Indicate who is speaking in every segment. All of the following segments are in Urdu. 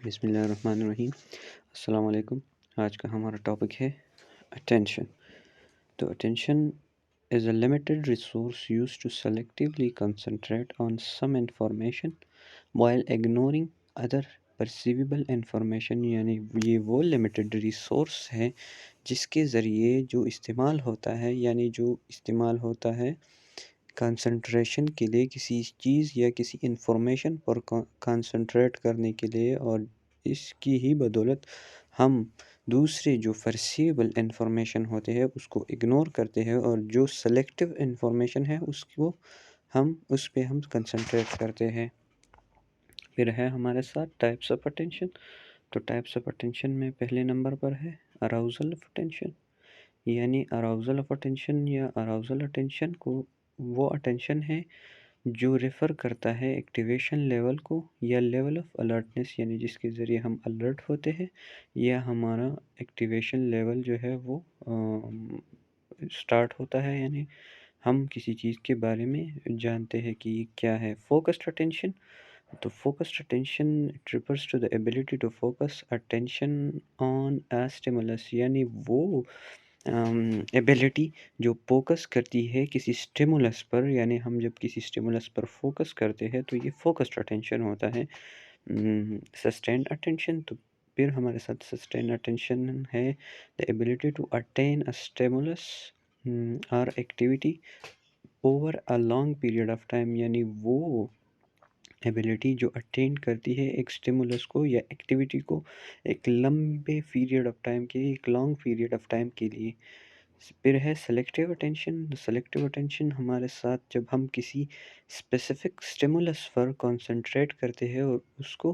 Speaker 1: بسم اللہ الرحمن الرحیم۔ السلام علیکم۔ آج کا ہمارا ٹاپک ہے اٹینشن۔ تو attention is a limited resource use to selectively concentrate on some information while ignoring other perceivable information, یعنی یہ وہ لمیٹڈ ریسورس ہے جس کے ذریعے جو استعمال ہوتا ہے، کنسنٹریشن کے لیے کسی چیز یا کسی انفارمیشن پر کنسنٹریٹ کرنے کے لیے، اور اس کی ہی بدولت ہم دوسرے جو پرسیبل انفارمیشن ہوتے ہیں اس کو اگنور کرتے ہیں، اور جو سلیکٹیو انفارمیشن ہے اس پہ ہم کنسنٹریٹ کرتے ہیں۔ پھر ہے ہمارے ساتھ ٹائپس آف اٹینشن۔ تو ٹائپس آف اٹینشن میں پہلے نمبر پر ہے اراؤزل آف اٹینشن، یعنی اراؤزل آف اٹینشن یا اراؤزل اٹینشن کو وہ اٹینشن ہے جو ریفر کرتا ہے ایکٹیویشن لیول کو یا لیول آف الرٹنس، یعنی جس کے ذریعے ہم الرٹ ہوتے ہیں یا ہمارا ایکٹیویشن لیول جو ہے وہ سٹارٹ ہوتا ہے، یعنی ہم کسی چیز کے بارے میں جانتے ہیں کہ یہ کیا ہے۔ فوکسڈ اٹینشن، تو focused attention refers to the ability to focus attention on a stimulus، یعنی وہ ایبیلٹی جو فوکس کرتی ہے کسی اسٹیمولس پر، یعنی ہم جب کسی اسٹیمولس پر فوکس کرتے ہیں تو یہ فوکسڈ اٹینشن ہوتا ہے۔ سسٹینڈ اٹینشن، تو پھر ہمارے ساتھ سسٹینڈ اٹینشن ہے the ability to attain a stimulus or activity over a long period of time، یعنی وہ ایبیلٹی جو اٹینڈ کرتی ہے ایک اسٹیمولس کو یا ایکٹیویٹی کو ایک لمبے پیریڈ آف ٹائم کے، ایک لانگ پیریڈ آف ٹائم کے لیے۔ پھر ہے سلیکٹیو اٹینشن۔ سلیکٹیو اٹینشن ہمارے ساتھ جب ہم کسی اسپیسیفک اسٹیمولس پر کنسنٹریٹ کرتے ہیں اور اس کو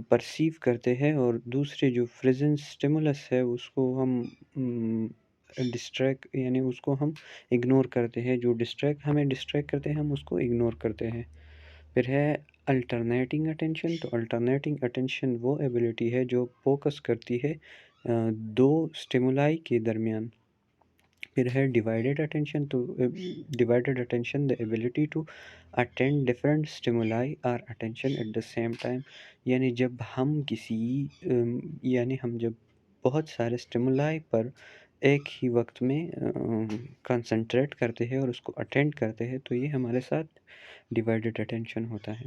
Speaker 1: پرسیو کرتے ہیں، اور دوسرے جو پریزنٹ اسٹیمولس ہے اس کو ہم یعنی اس کو ہم اگنور کرتے ہیں، جو ہمیں ڈسٹریکٹ کرتے ہیں ہم اس کو اگنور کرتے ہیں۔ پھر ہے الٹرنیٹنگ اٹینشن۔ تو الٹرنیٹنگ اٹینشن وہ ایبیلٹی ہے جو فوکس کرتی ہے دو اسٹیمولائی کے درمیان۔ پھر ہے ڈیوائڈیڈ اٹینشن۔ تو divided attention the ability to attend different stimuli or attention at the same time، یعنی جب بہت سارے اسٹیمولائی پر ایک ہی وقت میں کنسنٹریٹ کرتے ہیں اور اس کو اٹینڈ کرتے ہیں تو یہ ہمارے ساتھ ڈیوائڈیڈ اٹینشن ہوتا ہے۔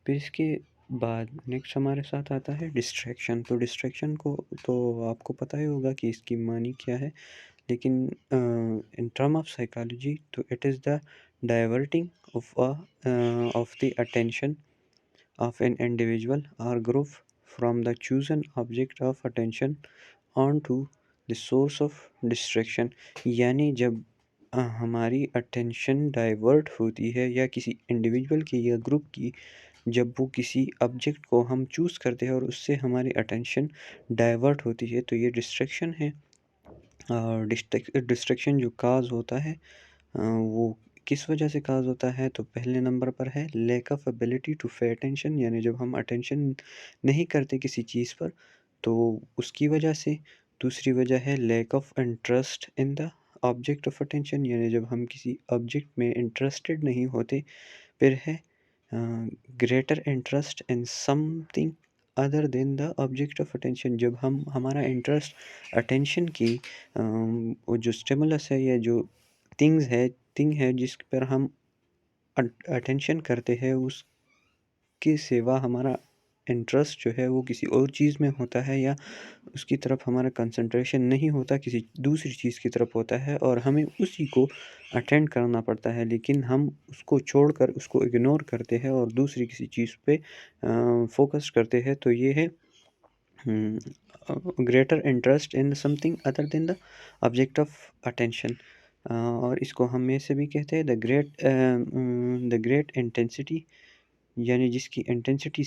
Speaker 1: پھر اس کے بعد نیکسٹ ہمارے ساتھ آتا ہے ڈسٹریکشن۔ تو ڈسٹریکشن کو تو آپ کو پتہ ہی ہوگا کہ اس کی معنی کیا ہے، لیکن ان ٹرم آف سائیکالوجی تو it is the diverting of the attention of an individual or group from the chosen object of attention on to the source of distraction, یعنی جب ہماری اٹینشن ڈائیورٹ ہوتی ہے یا کسی انڈیویژول کی یا گروپ کی، جب وہ کسی آبجیکٹ کو ہم چوز کرتے ہیں اور اس سے ہماری اٹینشن ڈائیورٹ ہوتی ہے تو یہ ڈسٹریکشن ہے۔ اور ڈسٹریکشن جو کاز ہوتا ہے وہ کس وجہ سے کاز ہوتا ہے، تو پہلے نمبر پر ہے lack of ability to pay attention, یعنی جب ہم اٹینشن نہیں کرتے کسی چیز پر تو اس کی وجہ سے۔ دوسری وجہ ہے lack of interest in the object of attention, یعنی جب ہم کسی آبجیکٹ میں انٹرسٹڈ نہیں ہوتے۔ پھر ہے greater interest in something other than the object of attention, جب ہمارا انٹرسٹ اٹینشن کی وہ جو اسٹیمولس ہے یا جو تھنگ ہے جس پر ہم اٹینشن کرتے ہیں اس کے سوا ہمارا انٹرسٹ جو ہے وہ کسی اور چیز میں ہوتا ہے، یا اس کی طرف ہمارا کنسنٹریشن نہیں ہوتا، کسی دوسری چیز کی طرف ہوتا ہے اور ہمیں اسی کو اٹینڈ کرنا پڑتا ہے، لیکن ہم اس کو چھوڑ کر اس کو اگنور کرتے ہیں اور دوسری کسی چیز پہ فوکس کرتے ہیں، تو یہ ہے greater interest in something other than the object of attention. اور اس کو ہم میں سے بھی کہتے ہیں دا گریٹ انٹینسٹی، یعنی جس کی انٹینسٹی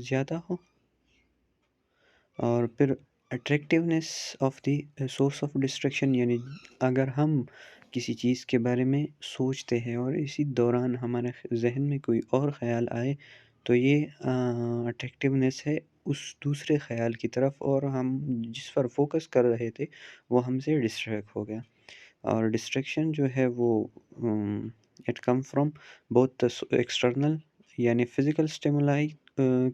Speaker 1: زیادہ ہو۔ اور پھر attractiveness of the source of distraction, یعنی اگر ہم کسی چیز کے بارے میں سوچتے ہیں اور اسی دوران ہمارے ذہن میں کوئی اور خیال آئے تو یہ اٹریکٹیونیس ہے اس دوسرے خیال کی طرف، اور ہم جس پر فوکس کر رہے تھے وہ ہم سے ڈسٹریکٹ ہو گیا۔ اور ڈسٹریکشن جو ہے وہ it come from both external یعنی فزیکل اسٹیمولائی